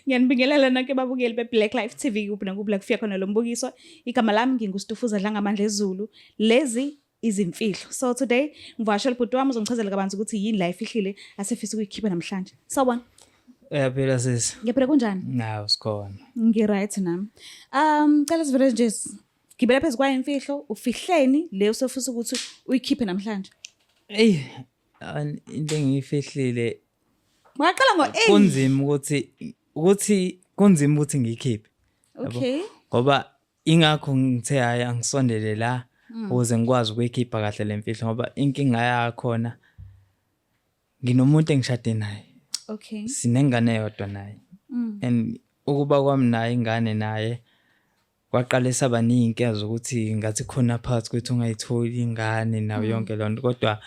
Ngiyanibingelela nonke babukeli be-Black Life TV kuphi nakuphi la kufika khona lo mbukiso. Igama lami nginguStufuza Dlangamandla Zulu. Lezi izimfihlo. So today ngivashela ubhuti wami uzongichazela kabanzi ukuthi yini la ifihlile asefisa ukuyikhipha namhlanje. Sawubona. Phela sis. Ngiyaphila kunjani? Nawu sikhona. Ngiright nami. Cela sivele nje gibela phezulu kwa imfihlo ufihleni le usofisa ukuthi uyikhiphe namhlanje. Into engiyifihlile. Ngaqala ngo-8. Kunzima ukuthi ngiyikhiphe. Okay. Ngoba ingakho ngithe hayi angisondele la ukuze ngikwazi ukuyikhipha kahle lemfihlo ngoba inkinga yakhona nginomuntu engishade naye. Okay. Sinengane eyodwa naye. And ukuba kwami naye ingane naye kwaqala saba ninkinga zokuthi ngathi khona phakathi kwethu ungayitholi ingane nayo yonke lonto kodwa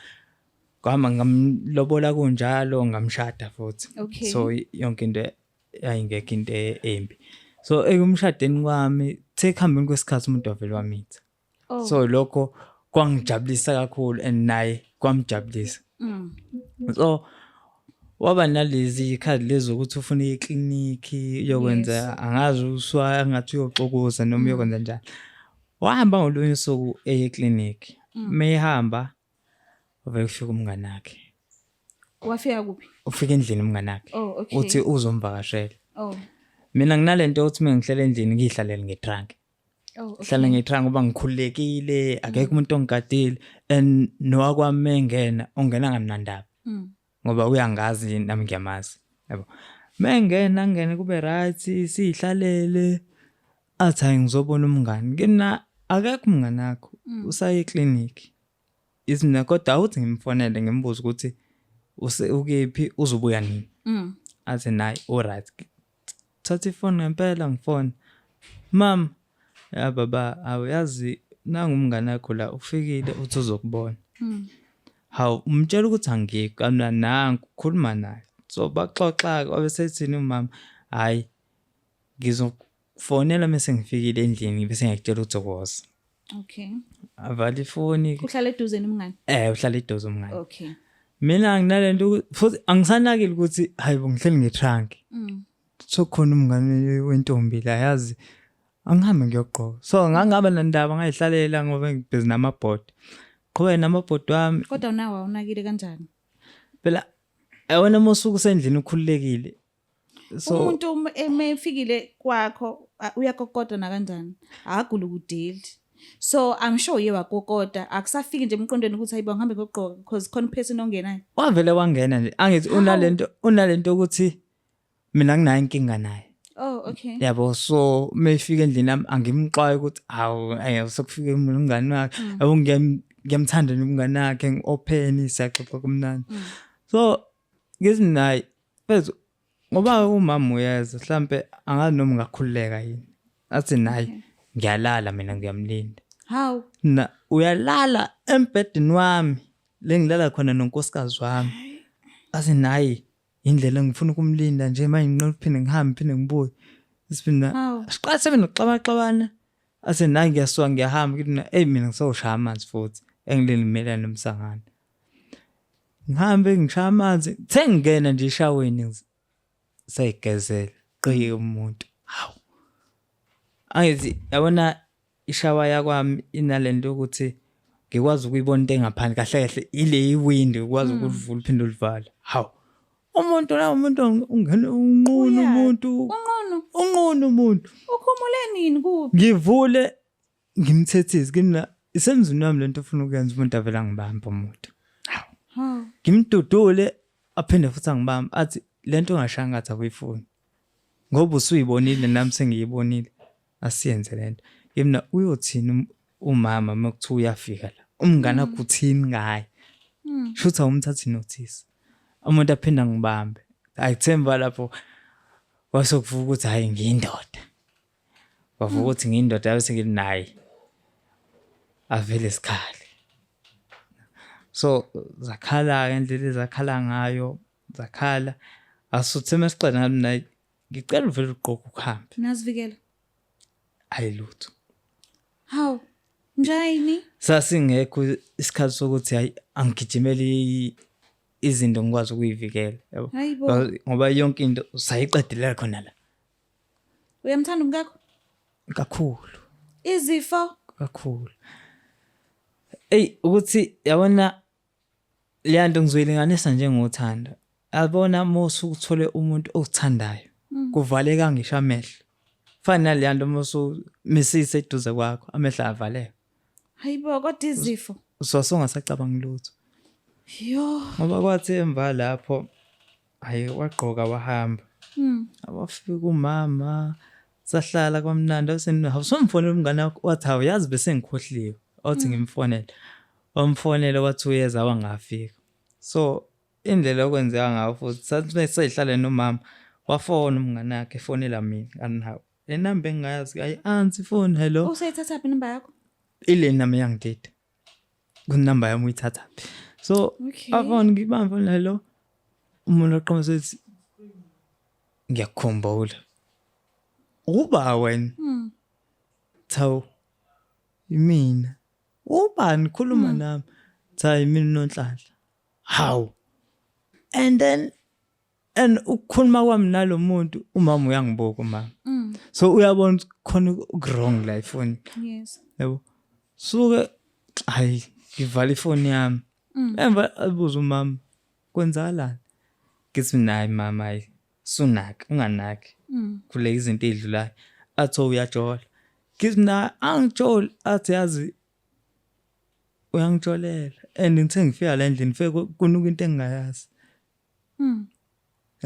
kwama ngamlobola kunjalo ngamshada futhi. Okay. So yonke into ayingekho into embi. So ekumshadeni kwami sekuhambeni kwesikhathi umuntu wavela wamitha. So lokho kwangijabulisa kakhulu and naye kwamjabulisa. So waba nalezi ikhadi lezo ukuthi ufuna ikliniki yokwenza angazi uswa ngathi uyoxokoza noma uyokwenza njani. Wahamba ngolunye usuku ekliniki. Mehamba uvela kufika umngane wakhe. Wafika kuphi? Ufika endlini umngane wakhe. Okay. Uthi uzomvakashela. Mina nginalento ukuthi mengihlala endlini ngihlalele ngetrunk. Okay. Hlala ngetrunk ngoba ngikhulekile akekho umuntu ongigadile and nowakwami mengena ongena ngamnandaba. Ngoba uyangazi nami ngiyamazi yabo ngene kube right sihlalele athi hayi ngizobona umngane kina akekho umngane wakho usaye eclinic izina kodwa uthi ngimfonele ngimbuza ukuthi ukephi uzobuya nini athi nayi alright thatha ifone ngempela ngifone mama ya baba awuyazi nanga umngane wakho la ufikile uthi uzokubona hawu umtshela ukuthi angikho nangu khuluma naye so baxoxa obesethini umama hayi ngizofonela mase ngifikile endlini bese ngiyakutshela ukuthi uzokuza. Okay. Avala ifoni. Uhlala eduze nomngane? Uhlala eduze umngane. Okay. Mina nginalento futhi angisanakile ukuthi hayibo ngihleli ngetrunk. So khona umngane wentombi la yazi angihambe ngiyogqoka. So ngangaba nandaba ngayihlalela ngoba ngibhizi namabhodi. Qhubeka namabhodi wami. Kodwa nawe awunakile kanjani? Phela wena mosuku sendlini ukhululekile. So umuntu emefikile kwakho uyakokoda na kanjani? Akagula ukudeli. So I'm sure ye wakokoda akusafiki nje emqondweni ukuthi hayibo ngihambe ngiyogqoka because khona person ongenayo. Wavele wangena nje angithi unalento ukuthi mina nginayo inkinga naye. Okay. Yabo so mefika endlini nami angimxwaye ukuthi awu sokufika umngane wakhe yabo ngiyamthanda nomngane wakhe ngi-open siyaxoxa kumnandi. So ngithi naye phezulu ngoba umama uyeza mhlambe angazi noma ngakhululeka yini. Athi naye ngiyalala mina ngiyamlinda. How? Na uyalala embedini wami lengilala khona nonkosikazi wami. Athi naye indlela ngifuna ukumlinda nje manje nginophinde ngihambe phinde ngibuye. Sifina siqhathe nokuxabaxabana. Athi naye ngiyasuka ngiyahamba ngithi mina ngisoshaya amanzi futhi engilimela nomsangano. Ngihambe ngishaya amanzi sengingena nje eshaweni sayigezela qiye umuntu. Hawu. Angithi yabona ishawa yakwami inalento ukuthi ngikwazi ukuyibona into engaphandle kahle kahle ile iwindow ukwazi ukuvula uphinde ulivala. Hawu. Umuntu ungena unqunu umuntu. Unqunu umuntu. Ukhumule nini kuphi? Ngivule ngimthethise kina isemzini wami lento ufuna ukuyenza umuntu avela ngibamba umuntu. Hawu. Ngimdudule aphinde futhi angibamba athi lento ongashanga athi akuyifuni. Ngoba usuyibonile nami sengiyibonile asiyenze lento. Yena uyothina umama makuthiwa uyafika la. Umngane wakhe uthini ngaye. Shutha awumthathi notice. Umuntu aphinda ngibambe. Ayithemba lapho wasokuvuka ukuthi hayi ngiyindoda. Wavuka ukuthi ngiyindoda bese ngithi nayi. Avele isikhali. So zakhala ngendlela zakhala ngayo, zakhala. Asuthe mesixana nami naye ngicela uvele uqoqa ukuhambe. Nazivikela. Ayilutho. Hawu. Njani? Sasingekho isikhathi sokuthi hayi angigijimele izinto ngikwazi ukuyivikela yabo. Ngoba yonke into sayiqedelela khona la. Uyamthanda umkakho? kakhulu Izifo? kakhulu. Ukuthi yabona leyanto ngizoyilinganisa njengothanda. Yabona mose ukuthole umuntu okuthandayo kuvaleka ngisho amehlo. Fana naleyanto mose mesiseduze kwakho amehlo avaleka. Hayibo kodwa izifo. Usongasacabanga lutho. Yo. Ngoba kwathi emva lapho hayi waqoka wahamba. Abafika umama sahlala kwamnandi awusomfonela umngane wakho wathi awuyazi bese ngikhohliwe. Othi ngimfonele. Wamfonela wathi uyeza wangafika. So indlela yokwenzeka ngayo futhi sathi seyihlale nomama wafona umngane wakhe efonela mina nganawo. Le number engayazi ayi ansi phone hello. Usayithatha phi number yakho? Ile nami yangidida. Kunumber yami uyithatha. So afona ngibamba hello. Umuntu oqhamuza ethi ngiyakukhumbula. Uba wena? Thawu. Imina. Ubani khuluma nami? Cha yimina uNonhlanhla. Hawu. And ukukhuluma kwami nalomuntu umama uyangibuka umama. So uyabona khona ukwrong la ifoni. Yes. Yabo. Suke hayi ngivala ifoni yami. Emva abuza umama kwenzakalani? Ngithi nayi mama hayi sunaki unganaki. Kule izinto ezidlulayo. Athi uyajola. Ngithi na angijoli athi yazi uyangijolela and ngithe ngifika la endlini ngifike kunuka into engingayazi.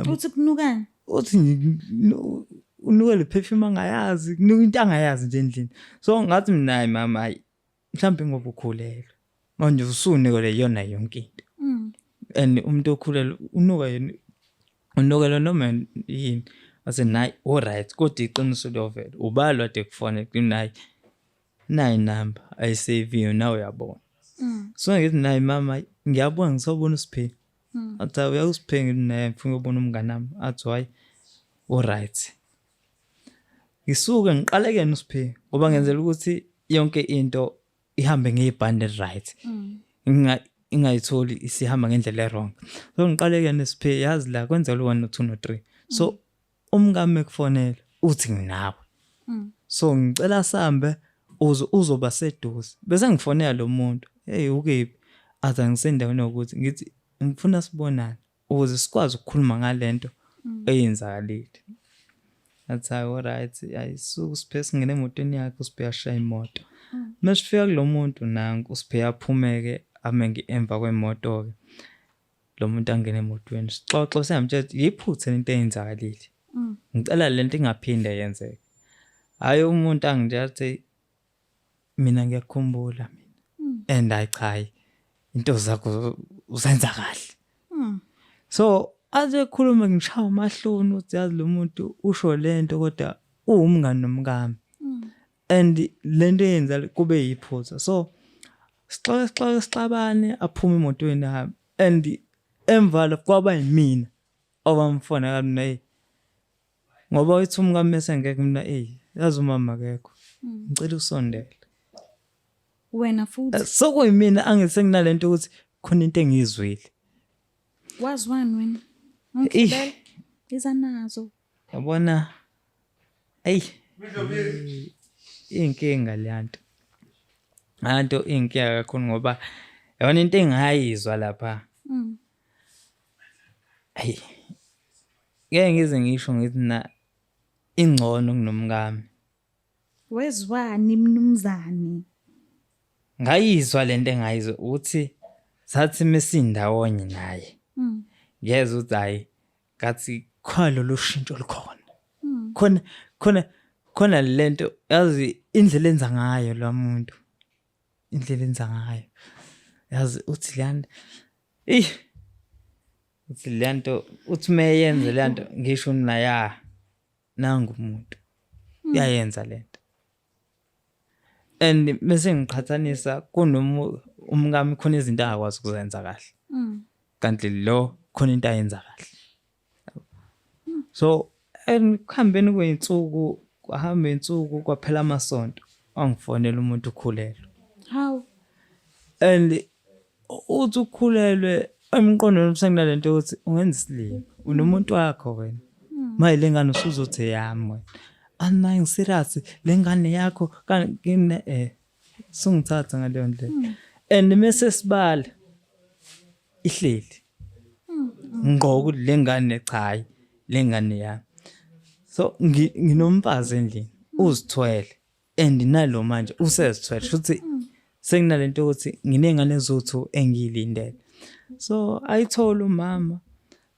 Uthi kunukani? Uthi unuka le perfume angayazi kunuka into angayazi nje endlini. So ngathi mina hayi mama hayi mhlawumbe ngoba ukhulelwe. Manje usunikele yona yonke into. And umuntu okhulelwe unuka yena unukela noma yini. Ase nayi alright kodwa iqiniso lovela ubalwa ade kufona nayi number ayisave you now uyabona. So ngithi nayi mama ngiyabona ngisobona uSiphe. Athi uyawusiphe naye ngifuna ukubona umngane nami athi hayi alright. Ngisuke ngiqaleke noSiphe ngoba ngenzela ukuthi yonke into ihambe ngebhande right. Ingayitholi isihamba ngendlela e-wrong. So ngiqaleke noSiphe yazi la kwenzela 1 no 2 no 3. So umngame kufonela uthi nginawe. So ngicela sambe uzoba seduze. Bese ngifonela lo muntu. Hey ukephi? Athi ngisendaweni ukuthi ngithi ngifuna sibonane ukuze sikwazi ukukhuluma ngalento eyenzakalile. Athi alright ayisuka uSiphe singene emotweni yakhe uSiphe yashaya imoto. Masifika kulo muntu nanku uSiphe yaphumeke amengi emva kwemoto ke. Lo muntu angena emotweni. Sixoxa siyamtshela yiphuthe into eyenzakalile. Ngicela lento ingaphinde yenzeke. Hayi umuntu angijathi mina ngiyakukhumbula mina. And ayichayi into zakho uzenza kahle. So aze khuluma ngishaya amahloni uthi yazi lo muntu usho lento kodwa uwumngani nomkami. And lento yenza kube yiphutha. So sixabane aphuma emotweni yami and emva kwaba yimina obamfona kabi ngoba uthi umkami mesengeke mina yazi umama akekho. Ngicela usondele. Wena futhi. Sokuyimina angisenginalento ukuthi khona into engizwile. Wazwani wena? Ngikubela izanazo. Yabona inkinga leyanto. Anto inkinga kakhulu ngoba yona into engayizwa lapha. Ngeke ngize ngisho ngithi na ingcono kunomkami. Wezwani mnumzane? Ngayizwa lento engayizwa ukuthi sathi mesindawonye naye. Ngiyeza ukuthi hayi ngathi khona lo shintsho likhona. Khona lento yazi indlela enza ngayo lo muntu. Indlela enza ngayo. Yazi uthi lento uthi lento uthi mayenze lento ngisho naya nanga umuntu. Uyayenza lento. And mase ngiqhathanisa kunoma umkami khona izinto angakwazi ukuzenza kahle. Kanti lo khona into ayenza kahle. So ekuhambeni kweinsuku kwahamba insuku kwaphela amasonto angifonela umuntu ukhulelwe. How? And uthi ukhulelwe emqondweni senginalento ukuthi ungenza isilimo unomuntu wakho wena mayilengana usuzothi yami wena ana serious lengane yakho kanti sungithatha ngaleyo ndlela and mase sibala ihleli ngqo ukuthi lengane cha lengane yami so nginomfazi endlini uzithwele and nalo manje usezithwele futhi senginalento ukuthi nginengane ezothu engiyilindele so ayithola umama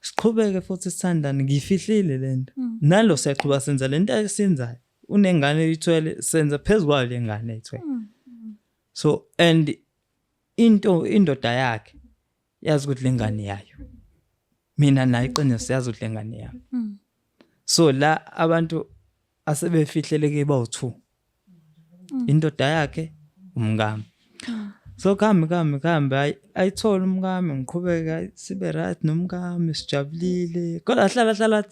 siqhubeke futhi sithandane ngifihlile lento nalo siyaqhubeka senza lento ayisenzayo unengane eyithwele senza phezukwayo lengane eyithwele so and indoda yakhe yazi ukuthi lengane yayo mina naye iqiniso yazi ukuthi lengane yami so la abantu asebefihleleke bawu2 indoda yakhe umngami so kambe ayithola umngami ngiqhubeka sibe right nomngami sijabulile kodwa hlala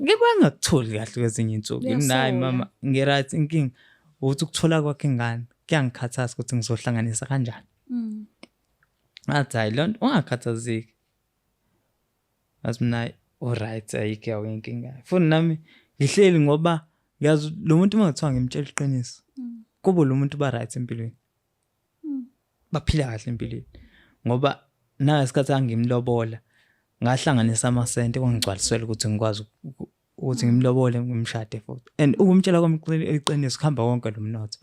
ngikwengakutholi kahle kwezinye insuku nayi mama ngiright inking uthi ukuthola kwakhe ingane kuyangikhathaza ukuthi ngizohlanganisa kanjani ngathi hayi lonto ungakhathazeki asinayi alright ayike awinkinga futhi nami ngihleli ngoba ngiyazi lo muntu mangathiwa ngimtshela iqiniso kubo lo muntu ba right empilweni baphila kahle empilweni ngoba na isikhathi angimlobola ngahlanganisa amasente kwangigcwalisela ukuthi ngikwazi ukuthi ngimlobole ngimshade futhi and ukumtshela kwami iqiniso kuhamba konke lo mnotho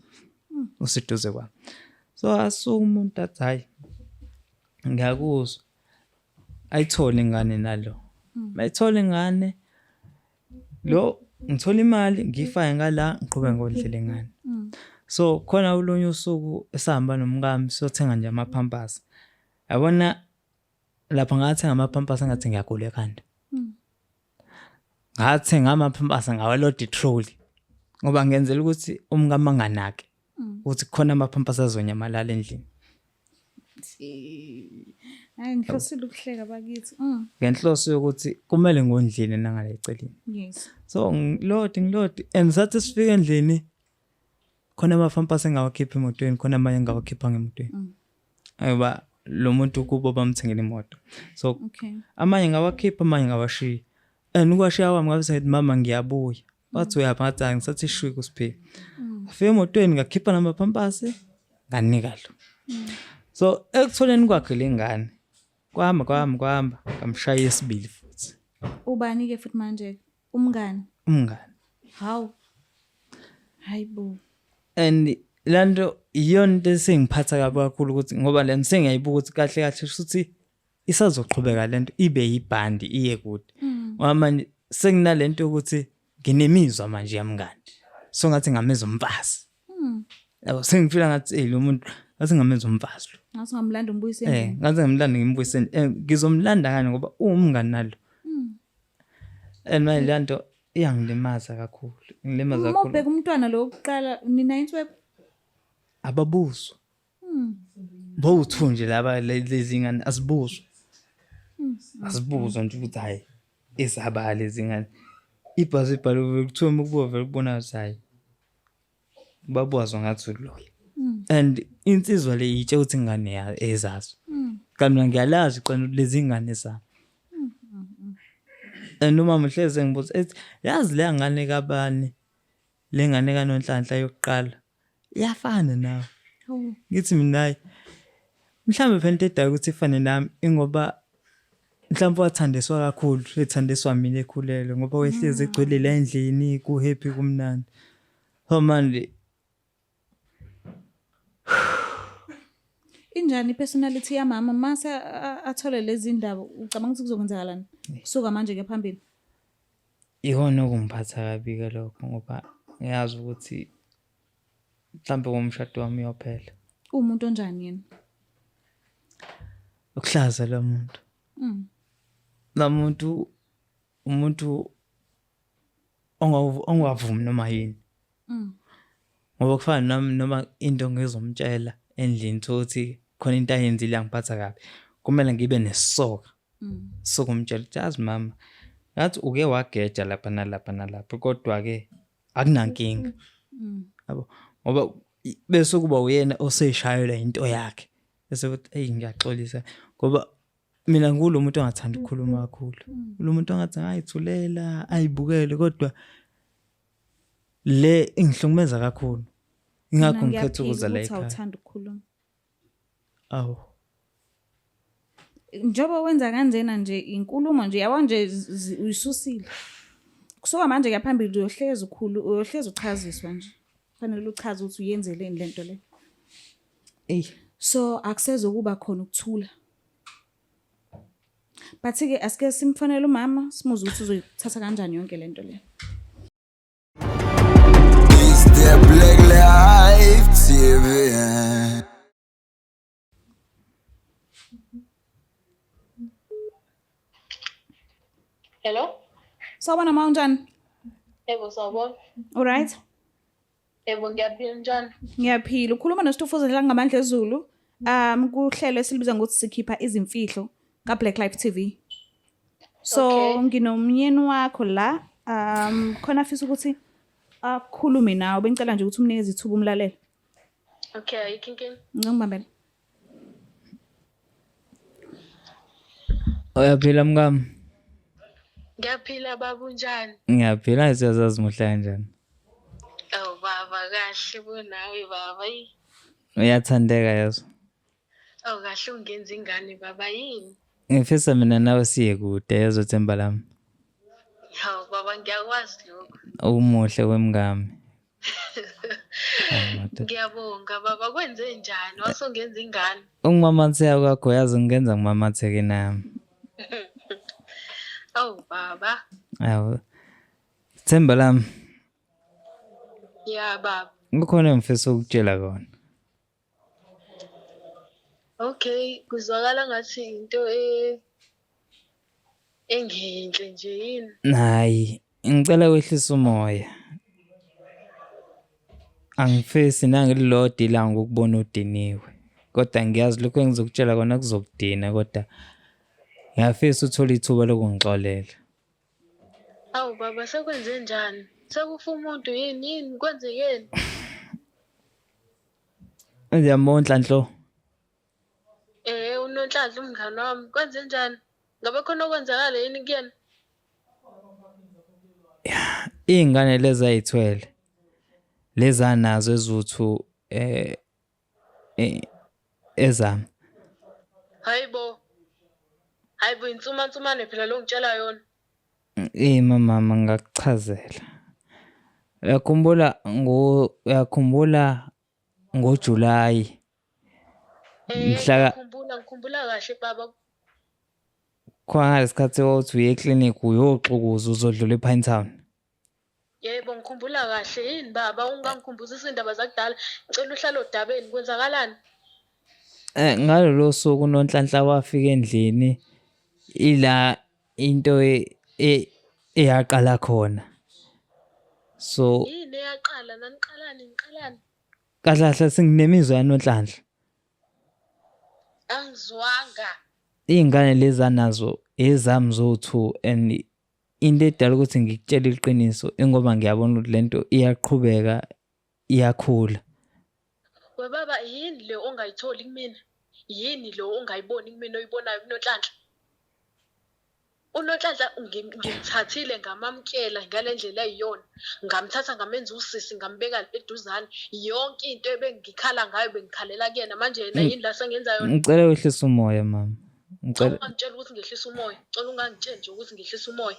usiduze kwami so asuka umuntu athi hayi ngiyakuzwa ayithole ingane nalo mayithole ingane lo ngithola imali ngifake ngala ngiqhubeka ngondlela ingane so khona ulonye usuku esihamba nomngami siyothenga nje amapampers yabona lapha ngathenga amapampers ngathi ngiyagula ekhanda ngathenga amapampers ngawalo Detroit ngoba ngenzela ukuthi umngami anganaki ukuthi khona amapampers azonyamalala endlini hayi ngihlosile ukuhleka bakithi ngenhloso yokuthi kumele ngondlile nangale eceleni yes so ngilodi and sathi sifika endlini khona amapampers engawakhipha emotweni khona amanye engawakhipha ngemotweni ayiba lo muntu kubo bamthengela imoto so okay amanye ngawakhipha amanye ngawashiya and ukwashiya wami ngabe sayithi mama ngiyabuya wathi uyapha ngathi ngisathi shwi kusiphila afike emotweni ngakhipha namapampers nganika lo so ekutholeni kwakhe lengane kwahamba ngamshaya esibili futhi ubani ke futhi manje umngane hawu hayibo and lanto iyona esengiphatha kabi kakhulu ukuthi ngoba lento sengiyayibuka ukuthi kahle futhi isazoqhubeka lento ibe yibhandi iye kude manje senginalento ukuthi nginemizwa manje yamngane so ngathi ngameza umfazi yabo sengifila ngathi lo muntu ngathi ngameza umfazi lo ngathi ngamlanda umbuyiseni ngathi ngamlanda ngimbuyiseni ngizomlanda kani ngoba umngane nalo and manje lanto iyangilimaza kakhulu ngilimaza kakhulu ubheka umntwana lo oqala nina inswebe ababuzwa bawuthu nje laba lezi ngane asibuzwa nje ukuthi hayi isaba lezi ngane ibhasi ibhalo kuthiwa ukubuka vele kubona hayi babuzwa ngathi uloyo and insizwa le itshe ukuthi ingane ezazo kanti ngiyalazi qena lezi ngane zami noma mhleze ngibuza ethi yazi le ngane kabani lengane kaNonhlanhla yokuqala iyafana nawe ngithi mina mhlambe vele into ukuthi ifane nami ingoba mhlambe wathandiswa kakhulu ethandiswa mina ekhulele ngoba wehleze egcwele la endlini ku happy kumnandi so manje injani ipersonality yamama mase athole lezi ndaba ucabanga ukuthi kuzokwenzakalani kusuka manje ke phambili ihona ukumphatha kabi ke lokho ngoba ngiyazi ukuthi mhlambe umshado wami uyophela umuntu onjani yena ukuhlaza lo muntu umuntu ongavumi noma yini ngoba kufana nami noma into ngizomtshela endlini ukuthi khona into ayenzile angiphatha kabi kumele ngibe nesoka sokumtshela jazi mama ngathi uke wageja lapha nalapha kodwa ke akunankinga yabo ngoba bese kuba uyena oseshayela into yakhe bese ukuthi hey ngiyaxolisa ngoba mina ngulo muntu ongathanda ukukhuluma kakhulu lo muntu ongathi ayithulela ayibukele kodwa le ingihlukumeza kakhulu. Ingakho Mina ngikhetha ngiyaphika ukuza la ukuthi ekhaya. awuthanda ukukhuluma. Awu. Njoba wenza kanjena nje inkulumo nje yabo nje uyisusile. Kusuka manje kuyaphambili uyohlezi uchaziswa nje. Kufanele uchaze ukuthi uyenzeleni lento le. So akusezokuba khona ukuthula. Bathi-ke asike simfanele umama simuze ukuthi uzoyithatha kanjani yonke lento le. Is the Black Life TV? Hello? Sawubona ma unjani? Yebo sawubona. Alright. Yebo ngiyaphila njani? Ngiyaphila. Ukhuluma noSitufuza la ngamandla ezulu. Kuhlelo esilibiza ngokuthi sikhipha izimfihlo ka Black Life TV. So Okay. nginomyeni wakho la khona afisa ukuthi akhulume nawe bengicela nje ukuthi umnikeze ithuba umlaleli. Okay, ayikho inkinga. Ngibambele. Uyaphila mngami? Ngiyaphila baba unjani? Ngiyaphila siyazazi muhla kanjani. Oh baba kahle kunawe baba. Uyathandeka yazo. Oh kahle ungenza ingane baba yini? Ngifisa mina nawe siye kude yazo Themba lami. Hawu baba ngiyakwazi lokho. Umuhle wemngami. Ngiyabonga baba kwenze njani? Wasongenza ingane. Ungimamatheka kwakho yazi ngenza ngimamatheke nami. Oh baba. Awu. Themba lami. Ya baba. Kukhona engifisa ukutshela kona. Okay, kuzwakala ngathi into engenhle nje yini? Hayi, ngicela wehlisa umoya. Angifisi nangililodwa ilanga ukubona udiniwe. Kodwa ngiyazi lokho engizokutshela kona kuzokudina kodwa ngiyafisa uthola ithuba lokungixolela. Awu baba sekwenze njani? Sekufa umuntu yini kwenzekeni? Ngiyamondla Nhlo. UNonhlanhla umngane wami kwenze njani? Ngabe khona okwenzakala yini kuyena? Izingane lezi ayithwele. Lezi anazo ezuthu ezami. Hayibo insumansumane phela lo ngitshela yona. Mama ngakuchazela. Uyakhumbula ngoJuly. Ngikhumbula kahle baba. Kwangasikhathi wokuthi uye eclinic uyoxukuza uzodlula ePinetown. Yebo ngikhumbula kahle yini baba ungangikhumbuzisa indaba zakudala. Ngicela uhlale odabeni kwenzakalani? Ngalolo suku uNonhlanhla wafika endlini ila into eyaqala khona. So Yini eyaqala niqalani? kahle singinemizwa yaNonhlanhla. Angizwanga. Izingane lezi anazo ezami zothu and into edala ukuthi ngikutshela iqiniso ngoba ngiyabona ukuthi lento iyaqhubeka iyakhula. We baba yini le ongayitholi kumina? Yini lo ongayiboni kumina oyibonayo kuNonhlanhla? uNonhlanhla ngimthathile ngamamkela ngalendlela ayiyona. Ngamthatha ngamenza usisi ngambeka eduzane. Yonke into ebengikhala ngayo bengikhalela kuyena manje yena yini la sengenza yona? Ngicela wehlisa umoya mama. Ngicela ungangitshela ukuthi ngehlisa umoya. Ngicela ungangitshela nje ukuthi ngehlisa umoya.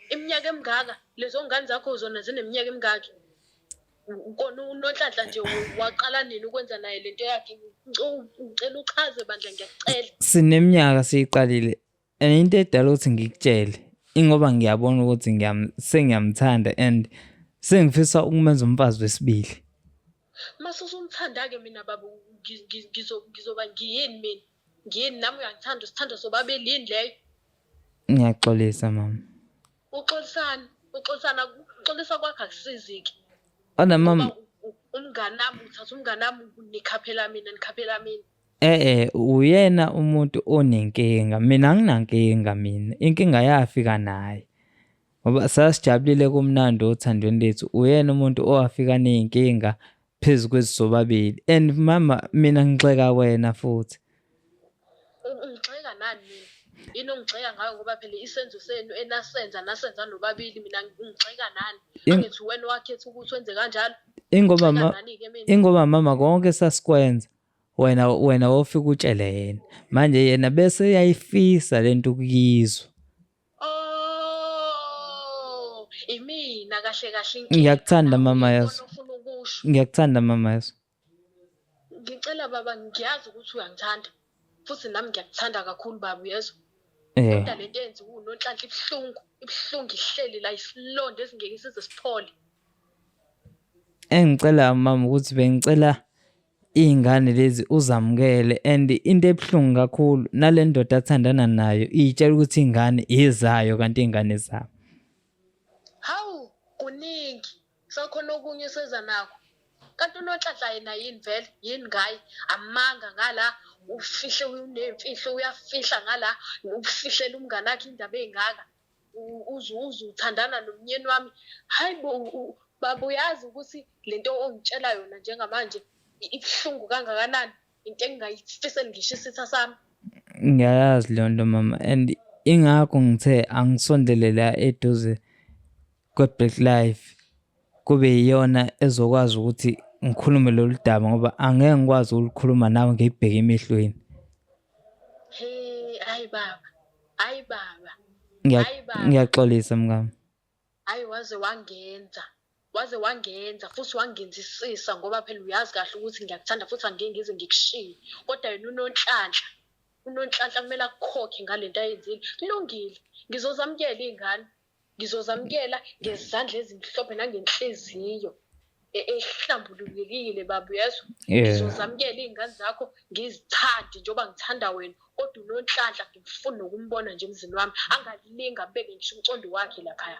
Iminyaka emingaka lezo ngane zakho zona zineminyaka emingaki? Kona uNonhlanhla nje waqala nini ukwenza naye lento yakhe? Ngicela uchaze bandla ngiyacela. Sineminyaka siyiqalile. Into edala ukuthi ngikutshele ingoba ngiyabona ukuthi sengiyamthanda and sengifisa ukumenza umfazi wesibili. Masusumthanda ke mina baba ngizoba ngiyini mina? Ngiyini nami uyangithanda usithanda sobabili yini leyo? Ngiyaxolisa mama. Uxolisa kwakhe akusiziki. Ana mama Umnganami uthatha umnganami nikhaphela mina. Uyena umuntu onenkinga. Mina anginankinga mina. Inkinga yafika naye. Ngoba sasijabulile kumnandi othandweni lethu. Uyena umuntu owafika nezinkinga phezulu kwezizobabili. And mama mina ngixeka wena futhi. Ungixeka nani mina? yini ongigxeka ngayo ngoba phela isenzo senu nasenza nobabili mina ngigxeka nani In- angithi wena wakhetha ukuthi wenze kanjalo ingoba ngigxeka ma nani-ke mina ingoba mama konke sasikwenza wena wofika utshele yena manje yena bese uyayifisa lento kuyizwa. oh imina kahle kahle inkinga Ngiyakuthanda nawe mama uyibona yazo. ufuna ukusho Ngiyakuthanda mama yazo. ngicela baba ngiyazi ukuthi uyangithanda futhi nami ngiyakuthanda kakhulu baba uyezwa Eh. kodwa lento yenziwe unonhlanhla ibuhlungu ihleli la isilonda esingeke size siphole Engicela mama ukuthi bengicela izingane lezi uzamukele and into ebuhlungu kakhulu nale ndoda athandana nayo itshela ukuthi ingane ezayo kanti ingane zabo. hawu kuningi sakhona okunye seza nakho kanti unonhlanhla yena yini vele yini ngaye amanga ngala ufihle unemfihlo uyafihla ngala ufihlela umngane wakhe indaba engaka uzuthandana nomnyeni wami hayi baba uyazi ukuthi lento ongitshela yona njengamanje ibuhlungu kangakanani into engingayifiseli ngisho isitha sami Ngiyayazi leyo nto mama and ingakho ngithe angisondele la eduze kwe-Black Life kube yiyona ezokwazi ukuthi ngikhulume lolu daba ngoba angeke ngikwazi ukulikhuluma nawe ngibheke emehlweni. he hayi baba hayi baba Ngiyaxolisa mngami. hayi waze wangenza futhi wangenzisisa ngoba phela uyazi kahle ukuthi ngiyakuthanda futhi angeke ngize ngikushiye kodwa yena unonhlanhla kumele akukhokhe ngalento ayenzile kulungile ngizozamukela izingane ngizozamukela ngezandla ezimhlophe nangenhliziyo ehlambulukile baba uyezwa ngizozamukela izingane zakho ngizithande njengoba ngithanda wena kodwa unonhlanhla ngifuna nokumbona nje emzini wami angalilinga abeke ngisho umcondo wakhe laphaya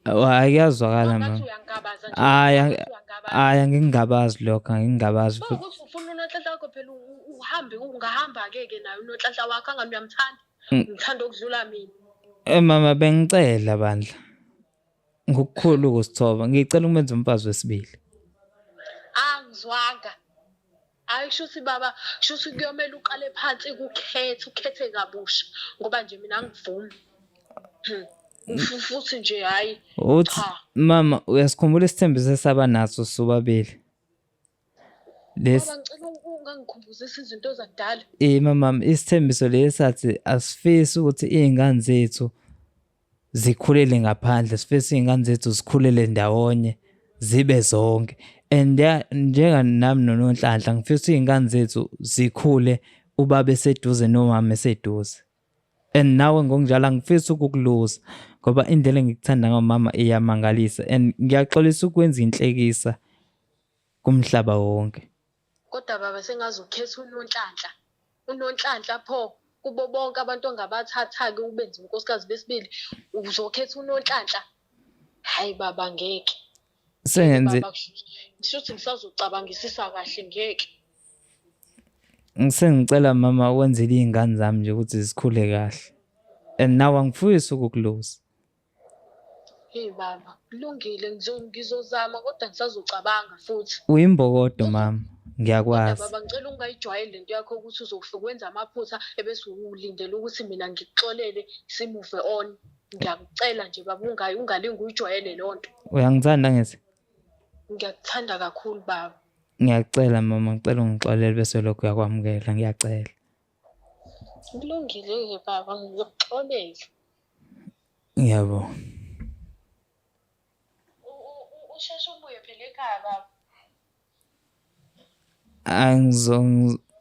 Ayazwakala ngathi mama. uyangabaza nje Aya ngingabazi lokho ngingabazi futhi. ukuthi ufuna unonhlanhla wakho phela uhambe ungahamba-ke naye unonhlanhla wakho angani uyamthanda ngithanda okudlula mina Mama bengicela bandla. Ngokukhulu ukusithoba ngicela umenze umfazi wesibili. angizwanga hayi kusho ukuthi baba kusho ukuthi kuyomele uqale phansi ukhethe kabusha ngoba nje mina angivumi futhi nje hayi Uthi mama uyasikhumbula isithembiso esaba naso sobabili. baba ngicela ungangikhumbuzisa izinto zakudala Mama isithembiso lesathi asifisi ukuthi izingane zethu zikhulele ngaphandle sifisa izingane zethu zikhulele ndawonye zibe zonke and njenga nami nonhlanhla ngifisa izingane zethu zikhule ubaba eseduze nomama eseduze and nawe ngokunjalo angifisi ukukuluza ngoba indlela engikuthanda ngomama iyamangalisa and ngiyaxolisa ukwenza inhlekisa kumhlaba wonke kodwa baba sengazi ukhetha unonhlanhla pho kubo bonke abantu ongabathatha-ke ubenze unkosikazi besibili uzokhetha unonhlanhla hayi baba ngeke sengenze ngisho ukuthi ngisazocabangisisa kahle ngeke ngisengicela mama wenzele izingane zami nje ukuthi zikhule kahle and nawe angifuyisi ukukuluza. hey baba kulungile ngizozama kodwa ngisazocabanga futhi Uyimbokodo mama ngiyakwazi. baba ngicela ungayijwayeli lento yakho ukuthi uzokwenza amaphutha ebese ulindele ukuthi mina ngikuxolele simove on ngiyakucela nje baba ungalingi uyijwayele lonto Uyangithanda ngithi ngiyakuthanda kakhulu baba ngiyacela mama ngicela ungixolele bese lokho uyakwamukela ngiyacela. kulungile-ke baba ngizokuxolela Ngiyabonga. usheshe ubuye phela ekhaya baba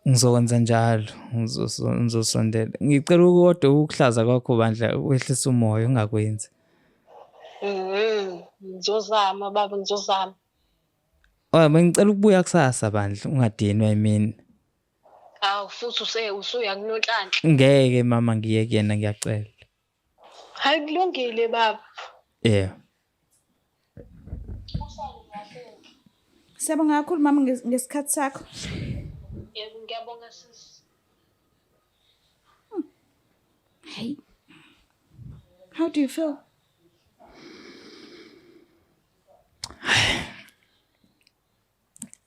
Ngizokwenza njalo ngizosondela ngicela kodwa ukuhlaza kwakho bandla wehlisa umoya ungakwenzi. ngizozama baba ngizozama Bengicela ukubuya kusasa bandla ungadinwa yimini. hawu futhi usuya kunonhlanhla Ngeke mama ngiye kuyena ngiyacela. hayi kulungile baba Siyabonga kakhulu mama ngesikhathi sakho. yebo ngiyabonga sisi Hey. How do you feel?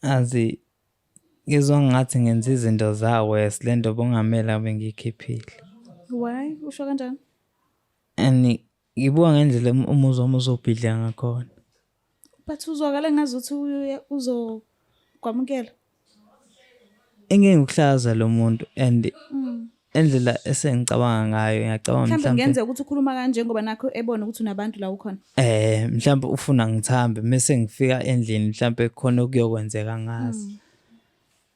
Azi ngizwa ngathi ngenza izinto zawe silento bongamela bengikhiphile. Why? Usho kanjani? And ngibuka ngendlela umuzwa wami uzobhidla ngakhona. But uzwakala ngazuthi uzokwamukela. Engeke ngikuhlaza lo muntu and endlela esengicabanga ngayo ngiyacabanga Mhlawumbe mhlawumbe ngenzeka ukuthi ukhuluma kanje ngoba nakho ebona ukuthi unabantu la ukhona. mhlawumbe ufuna ngithambe mase ngifika endlini mhlawumbe khona okuyokwenzeka ngazi.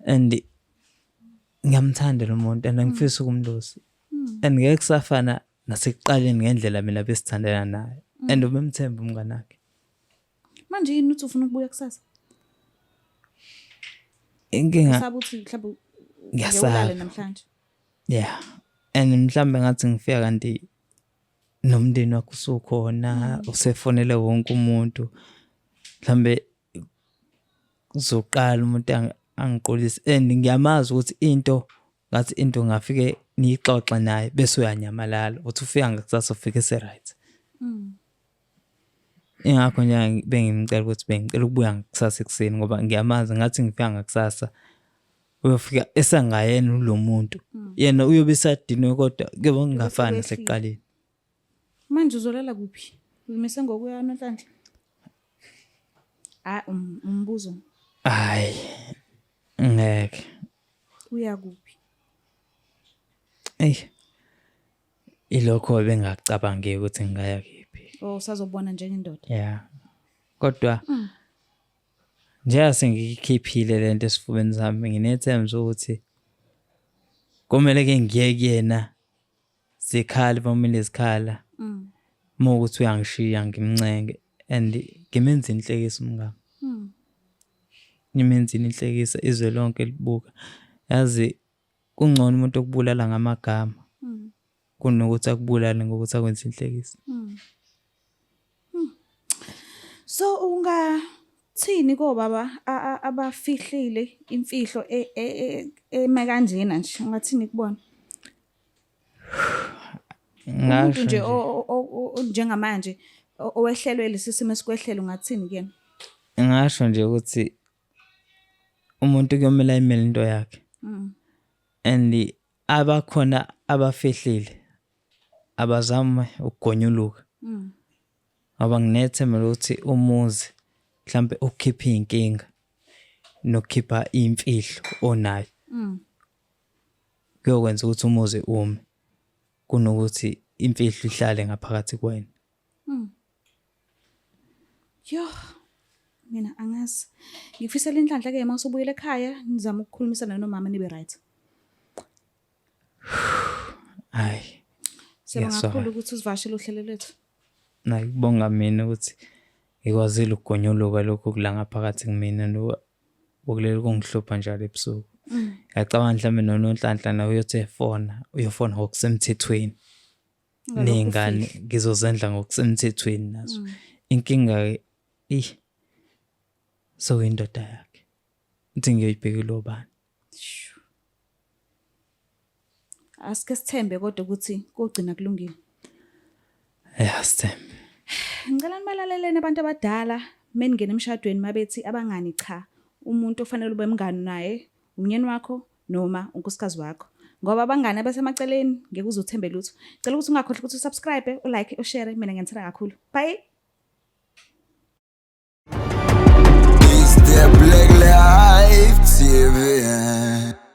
And ngiyamthanda lo muntu and ngifisa ukumlusa. And ngeke kusafana nasekuqaleni ngendlela mina besithandana naye. And ubemthemba umngane wakhe. Manje yini uthi ufuna ukubuya kusasa? Inkinga Usaba uthi mhlawumbe ngiyasaba. ngiyolala namhlanje. Yeah. And mhlawumbe ngathi ngifika kanti nomndeni wakho usukhona usefonele wonke umuntu. Mhlawumbe uzoqala umuntu angiqolise and ngiyamazi ukuthi ngathi into ngafike niyixoxa naye bese uyanyamalala uthi ufika ngakusasa ufike se-right. Ingakho nje bengimcela ukubuya ngakusasa ekuseni ngoba ngiyamazi ngathi ngifika ngakusasa uyofika esangayena lo muntu yena uyobe sadinwe kodwa kuyobe ngafani sekuqaleni. Manje uzolala kuphi? Uzimise ngokuya namhlanje? Umbuzo. Hayi. Ngeke. Uya kuphi? Ilokho bengacabangeki ukuthi ngingaya kephi. Usazobona njengendoda. Yeah. Kodwa njengoba sengikhiphile lento esifubeni sami nginethemba ukuthi kumele ke ngiye kuyena sikhala family sikhala. Ukuthi uyangishiya ngimncenge and ngimenza inhlekisa umngane. Ngimenza inhlekisa izwe lonke libuka. Yazi kungcono umuntu okubulala ngamagama kunokuthi akubulale ngokuthi akwenza inhlekisa. So ungathini ko baba abafihlile imfihlo emakanjena nje ungathini kubona? Umuntu nje njengamanje owehlelwe lesisimo esikwehlela ungathini kuyena? Ngisho nje ukuthi umuntu kuyomela imele into yakhe. And abakhona abafihlile abazama ukugonyuluka. Ngoba nginethemba ukuthi umuzi mhlambe ukhipha inkinga nokukhipha imfihlo onayo. Kuyokwenza ukuthi umuzi ume kunokuthi imfihlo ihlale ngaphakathi kwena. Yo mina angazi ngifisela inhlanhla ke mase ubuyele ekhaya nizama ukukhulumisana nomama nibe right. Hayi. Siyabonga ukuthi usivashele uhlelo lethu. Ngibonga mina ukuthi ngikwazile ukugonyuluka lokho kula ngaphakathi kumina nokulelo kongihlupha njalo ebusuku. Ngiyacabanga mhlawumbe nonhlanhla nawe uyofona ngokusemthethweni. Nengane ngizozendla ngokusemthethweni nazo. Inkinga so indoda yakhe. Uthi ngiyoyibhekela obani. Asike sithembe kodwa ukuthi kugcina kulungile. Sithembe. Ngicela nibalalelene abantu abadala meningena emshadweni mabethi abangani cha umuntu ofanele ube mngani naye umnyeni wakho noma unkosikazi wakho ngoba abangani abasemaceleni ngeke uzothembe lutho. Ngicela ukuthi ungakhohlwa ukuthi usubscribe, ulike, ushare mina ngiyithanda kakhulu. Bye. It's the Black Life TV.